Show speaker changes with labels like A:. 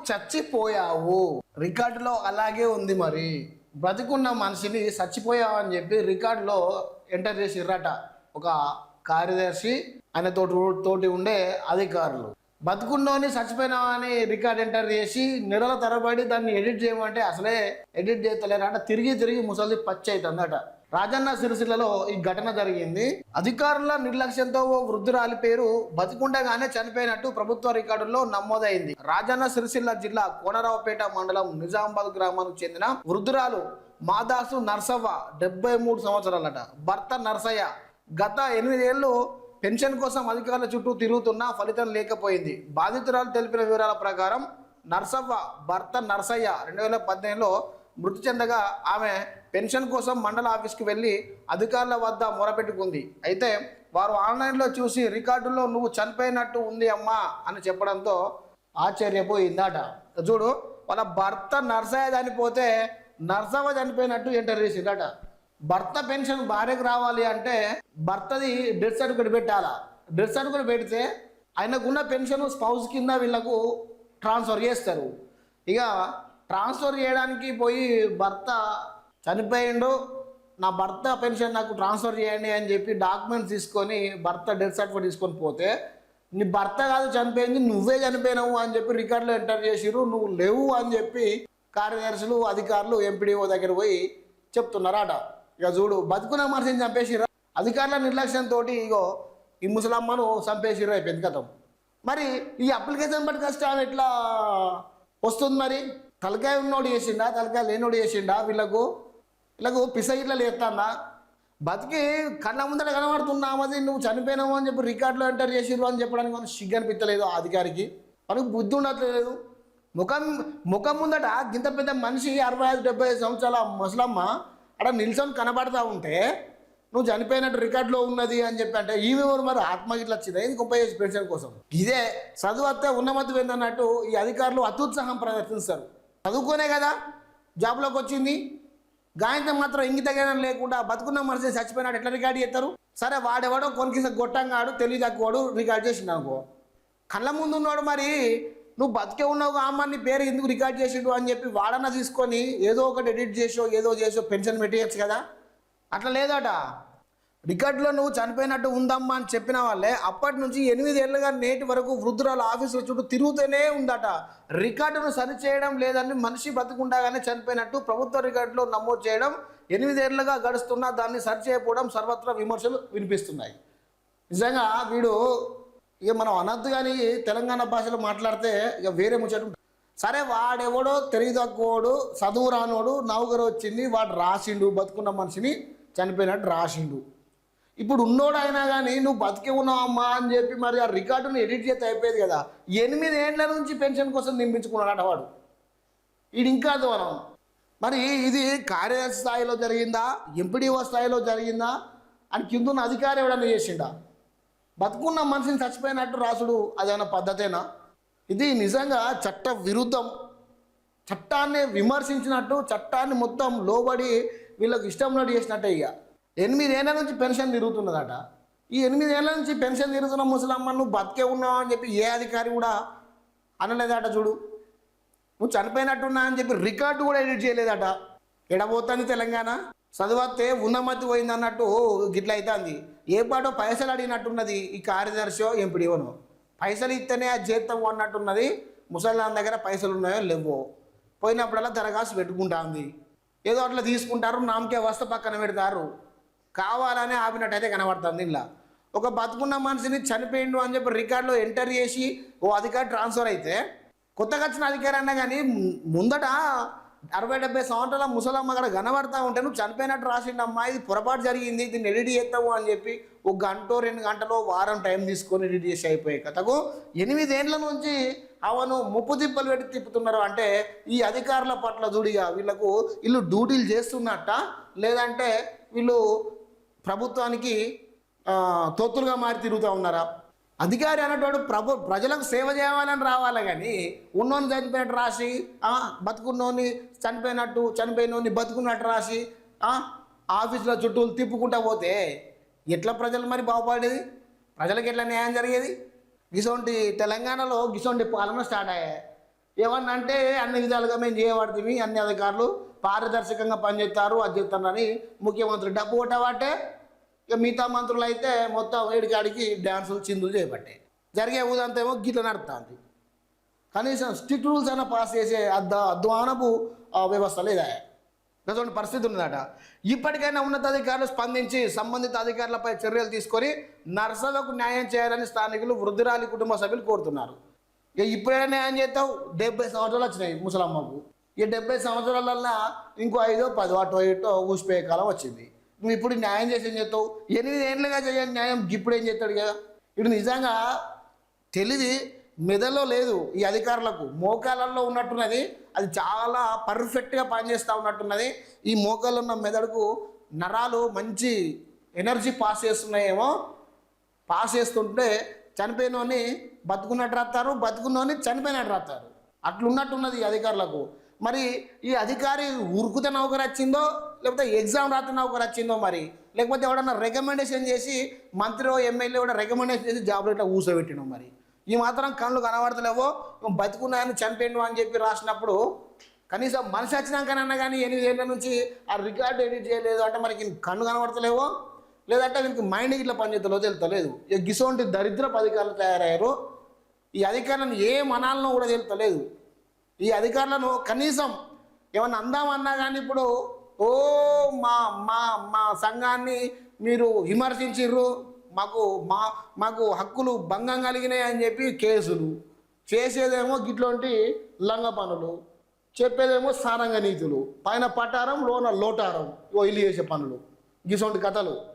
A: చచ్చిపోయావు రికార్డులో అలాగే ఉంది. మరి బ్రతికున్న మనిషిని చచ్చిపోయావు అని చెప్పి రికార్డులో ఎంటర్ చేసిర్రట ఒక కార్యదర్శి ఆయన తోటి ఉండే అధికారులు. బతుకున్నోని చచ్చిపోయినావా అని రికార్డ్ ఎంటర్ చేసి నెలల తరబడి దాన్ని ఎడిట్ చేయమంటే అసలే ఎడిట్ చేస్తలేరట. తిరిగి ముసలి పచ్చి అవుతుందట. రాజన్న సిరిసిల్లలో ఈ ఘటన జరిగింది. అధికారుల నిర్లక్ష్యంతో ఓ వృద్ధురాలి పేరు బతికుండగానే చనిపోయినట్టు ప్రభుత్వ రికార్డుల్లో నమోదైంది. రాజన్న సిరిసిల్ల జిల్లా కోనరావుపేట మండలం నిజామాబాద్ గ్రామానికి చెందిన వృద్ధురాలు మాదాసు నర్సవ్వ 73 సంవత్సరాలట. భర్త నర్సయ్య గత 8 ఏళ్ళు పెన్షన్ కోసం అధికారుల చుట్టూ తిరుగుతున్నా ఫలితం లేకపోయింది. బాధితురాలు తెలిపిన వివరాల ప్రకారం నర్సవ్వ భర్త నర్సయ్య 2018లో మృతి చెందగా ఆమె పెన్షన్ కోసం మండల ఆఫీస్కి వెళ్ళి అధికారుల వద్ద మొరపెట్టుకుంది. అయితే వారు ఆన్లైన్లో చూసి రికార్డుల్లో నువ్వు చనిపోయినట్టు ఉంది అమ్మా అని చెప్పడంతో ఆశ్చర్యపోయిందట. చూడు, వాళ్ళ భర్త నర్సయ్య చనిపోతే నర్సవ్వ చనిపోయినట్టు ఎంటర్ చేసిందట. భర్త పెన్షన్ భార్యకు రావాలి అంటే భర్తది డెత్ సర్టిఫికేట్ పెట్టాలా. డెత్ సర్టిఫికేట్ పెడితే ఆయనకున్న పెన్షన్ స్పౌస్ కింద వీళ్ళకు ట్రాన్స్ఫర్ చేస్తారు. ఇక ట్రాన్స్ఫర్ చేయడానికి పోయి భర్త చనిపోయిండు, నా భర్త పెన్షన్ నాకు ట్రాన్స్ఫర్ చేయండి అని చెప్పి డాక్యుమెంట్స్ తీసుకొని భర్త డెత్ సర్టిఫికేట్ తీసుకొని పోతే నీ భర్త కాదు చనిపోయింది, నువ్వే చనిపోయినావు అని చెప్పి రికార్డులో ఎంటర్ చేసిరు. నువ్వు లేవు అని చెప్పి కార్యదర్శులు అధికారులు ఎంపీడీఓ దగ్గర పోయి చెప్తున్నారట. ఇక చూడు, బతుకున్న మనిషిని చంపేసిరా. అధికారుల నిర్లక్ష్యంతో ఇగో ఈ ముసలమ్మను చంపేసిరు. అయిపోయింది కథం. మరి ఈ అప్లికేషన్ బట్టి కష్టం ఎట్లా వస్తుంది? మరి తలకాయ ఉన్నోడు చేసిండా, తలకాయ లేనోడు చేసిండా? వీళ్ళకు పిసగిట్లా లేస్తాడా? బతికి కళ్ళ ముందర కనబడుతున్నామది నువ్వు చనిపోయినావు అని చెప్పి రికార్డులో ఎంటర్ చేసిరు అని చెప్పడానికి మనం సిగ్గు అనిపించలేదు ఆ అధికారికి. మనకు బుద్ధి ఉండట్లేదు. ముఖం ముందట గింత పెద్ద మనిషి 65-70 సంవత్సరాల ముసలమ్మ అక్కడ నిల్చొని కనబడతా ఉంటే నువ్వు చనిపోయినట్టు రికార్డులో ఉన్నది అని చెప్పి అంటే ఈమె మరి ఆత్మహత్యలు వచ్చింది ఇది 30 పెన్షన్ కోసం. ఇదే చదువు వస్తే ఉన్నమతి వెందన్నట్టు ఈ అధికారులు అత్యుత్సాహం ప్రదర్శిస్తారు. చదువుకోనే కదా జాబ్లోకి వచ్చింది, గాయంతం మాత్రం ఇంగితగానం లేకుండా బతుకున్న మనిషిని చచ్చిపోయినట్టు ఎట్లా రికార్డు చేస్తారు? సరే, వాడెవడో కొనికి గొట్టంగాడు తెలివి తక్కువడు రికార్డు చేసిండు అనుకో. కళ్ళ ముందు ఉన్నాడు, మరి నువ్వు బతికే ఉన్నావు అమ్మాని పేరు ఎందుకు రికార్డ్ చేసిండు అని చెప్పి వాడన్నా తీసుకొని ఏదో ఒకటి ఎడిట్ చేసో ఏదో చేసో పెన్షన్ పెట్టేయచ్చు కదా. అట్లా లేదట. రికార్డులో నువ్వు చనిపోయినట్టు ఉందమ్మా అని చెప్పిన వాళ్ళే అప్పటి నుంచి 8 ఏళ్ళుగా నేటి వరకు వృద్ధురాల ఆఫీసుల చుట్టూ తిరుగుతూనే ఉందట. రికార్డును సరిచేయడం లేదని మనిషి బతుకుండగానే చనిపోయినట్టు ప్రభుత్వ రికార్డులో నమోదు చేయడం 8 ఏళ్ళుగా గడుస్తున్నా దాన్ని సరిచేయకపోవడం సర్వత్రా విమర్శలు వినిపిస్తున్నాయి. నిజంగా వీడు ఇక మనం అనద్దు కానీ తెలంగాణ భాషలో మాట్లాడితే ఇక వేరే ముచ్చట. సరే, వాడెవడో తెలివి తక్కువడు చదువు రానోడు నౌకరు వచ్చింది వాడు రాసిండు బతుకున్న మనిషిని చనిపోయినట్టు రాసిండు. ఇప్పుడు ఉన్నోడు అయినా కానీ నువ్వు బతికే ఉన్నావమ్మా అని చెప్పి మరి ఆ రికార్డును ఎడిట్ చేస్తే అయిపోయేది కదా. 8 ఏళ్ల నుంచి పెన్షన్ కోసం నింపించుకున్నాడట వాడు. ఇది ఇంకా మనం మరి ఇది కార్యదర్శి స్థాయిలో జరిగిందా, ఎంపీడీఓ స్థాయిలో జరిగిందా అని కిందున్న అధికారి ఎవడన్నా చేసిండా? బతుకున్న మనిషిని చచ్చిపోయినట్టు రాసుడు అదేమైనా పద్ధతేనా? ఇది నిజంగా చట్ట విరుద్ధం. చట్టాన్ని విమర్శించినట్టు చట్టాన్ని మొత్తం లోబడి వీళ్ళకి ఇష్టంలో చేసినట్టే. ఇక 8 ఏళ్ల నుంచి పెన్షన్ తిరుగుతున్నదట. ఈ 8 ఏళ్ల నుంచి పెన్షన్ తిరుగుతున్న ముసలమ్మ నువ్వు బతికే ఉన్నావు అని చెప్పి ఏ అధికారి కూడా అనలేదట. చూడు, నువ్వు చనిపోయినట్టున్నా అని చెప్పి రికార్డు కూడా ఎడిట్ చేయలేదట. ఎడబోతుంది తెలంగాణ. చదివితే ఉన్నమతి పోయింది అన్నట్టు గిట్ల అవుతుంది. ఏ పాటో పైసలు అడిగినట్టున్నది ఈ కార్యదర్శో ఎంపీడీఓనో. పైసలు ఇస్తేనే అది చేస్తాము అన్నట్టున్నది. ముసలిదాని దగ్గర పైసలు ఉన్నాయో లేవో పోయినప్పుడల్లా దరఖాస్తు పెట్టుకుంటుంది. ఏదో అట్లా తీసుకుంటారు, నామకే వస్తే పక్కన పెడతారు. కావాలని ఆపినట్టయితే కనబడుతుంది. ఇలా ఒక బతుకున్న మనిషిని చనిపోయిండు అని చెప్పి రికార్డులో ఎంటర్ చేసి ఓ అధికారి ట్రాన్స్ఫర్ అయితే కొత్తగా వచ్చిన అధికారి అన్నా కానీ ముందట 60-70 సంవత్సరాల ముసలమ్మ అక్కడ కనబడతా ఉంటే నువ్వు చనిపోయినట్టు రాసిండమ్మా, ఇది పొరపాటు జరిగింది, దీన్ని ఎడిట్ చేస్తావు అని చెప్పి 1 గంట 2 గంటలో వారం టైం తీసుకొని ఎడిట్ చేసి అయిపోయాయి కథకు 8 ఏళ్ల నుంచి అవను ముప్పు తిప్పలు పెట్టి తిప్పుతున్నారు. అంటే ఈ అధికారుల పట్ల చూడిగా వీళ్ళకు వీళ్ళు డ్యూటీలు చేస్తున్నట్ట, లేదంటే వీళ్ళు ప్రభుత్వానికి తొత్తులుగా మారి తిరుగుతూ ఉన్నారా? అధికారి అనేటోడు ప్రజలకు సేవ చేయాలని రావాలి కానీ ఉన్నోని చనిపోయినట్టు రాసి బతుకున్నోని చనిపోయినోని బతుకున్నట్టు రాసి ఆఫీసులో చుట్టూ తిప్పుకుంటా పోతే ఎట్లా ప్రజలు మరి బాగుపడేది? ప్రజలకు ఎట్లా న్యాయం జరిగేది? గిసోంటి తెలంగాణలో గిసోంటి పాలన స్టార్ట్ అయ్యాయి. ఏమన్నా అంటే అన్ని విధాలుగా మేము చేయబడుతుంది, అన్ని అధికారులు పారదర్శకంగా పనిచేస్తారు, అది చేస్తారని ముఖ్యమంత్రి డబ్బు కొట్టబట్టే. ఇక మిగతా మంత్రులు అయితే మొత్తం వేడికాడికి డ్యాన్సులు చిందులు చేయబట్టే. జరిగే ఊదంతా ఏమో గీత నడుస్తుంది. కనీసం స్ట్రిక్ట్ రూల్స్ అయినా పాస్ చేసే అధ్వానపు వ్యవస్థ లేదా, అటువంటి పరిస్థితి ఉన్నదట. ఇప్పటికైనా ఉన్నతాధికారులు స్పందించి సంబంధిత అధికారులపై చర్యలు తీసుకొని నర్సులకు న్యాయం చేయాలని స్థానికులు వృద్ధురాలి కుటుంబ సభ్యులు కోరుతున్నారు. ఇక ఇప్పుడైనా న్యాయం చేస్తావు, 70 సంవత్సరాలు వచ్చినాయి ముసలమ్మకు. ఈ 70 సంవత్సరాలల్లో ఇంకో 5-10 అటో ఇటో ఊసిపోయే కాలం వచ్చింది. నువ్వు ఇప్పుడు న్యాయం చేసి ఏం చేస్తావు? 8 ఏళ్ళుగా చేయాలి న్యాయం, ఇప్పుడు ఏం చేస్తాడు కదా. ఇప్పుడు నిజంగా తెలివి మెదడులో లేదు ఈ అధికారులకు, మోకాళ్ళల్లో ఉన్నట్టున్నది. అది చాలా పర్ఫెక్ట్గా పనిచేస్తూ ఉన్నట్టున్నది. ఈ మోకాల్లో ఉన్న మెదడుకు నరాలు మంచి ఎనర్జీ పాస్ చేస్తున్నాయేమో. పాస్ చేస్తుంటే చనిపోయినోని బతుకున్నట్టు రాస్తారు, బతుకున్నోని చనిపోయినట్టు రాస్తారు. అట్లున్నట్టున్నది ఈ అధికారులకు. మరి ఈ అధికారి ఉరుకుతే నౌకరు వచ్చిందో, లేకపోతే ఎగ్జామ్ రాత్రి నౌకరు వచ్చిందో, మరి లేకపోతే ఎవడన్నా రికమెండేషన్ చేసి మంత్రి ఎమ్మెల్యే కూడా రికమెండేషన్ చేసి జాబ్లో ఇట్లా కూర్చోబెట్టినాం. మరి ఈ మాత్రం కళ్ళు కనబడతలేవో, బతుకున్నాయని చనిపోయిండు అని చెప్పి రాసినప్పుడు కనీసం మనిషి వచ్చినాకనన్నా కానీ 8 ఏళ్ళ నుంచి ఆ రికార్డు ఎడిట్ చేయలేదు అంటే మరి కళ్ళు కనబడతలేవో, లేదంటే వీనికి మైండ్ ఇట్లా పనిచేతలో తెలుతలేదు. ఇక గిసోంటి దరిద్రపు అధికారులు తయారయ్యారు. ఈ అధికారులను ఏం అనాలనో కూడా తెలుతలేదు. ఈ అధికారులను కనీసం ఏమన్నా అందామన్నా కానీ ఇప్పుడు ఓ మా మా మా సంఘాన్ని మీరు విమర్శించిర్రు, మాకు హక్కులు భంగం కలిగినాయి అని చెప్పి కేసులు, చేసేదేమో గిట్లాంటి లంగ పనులు, చెప్పేదేమో సారంగ నీతులు, పైన పటారం లోన లోటారం, ఇల్లు చేసే పనులు, గిసోంటి కథలు.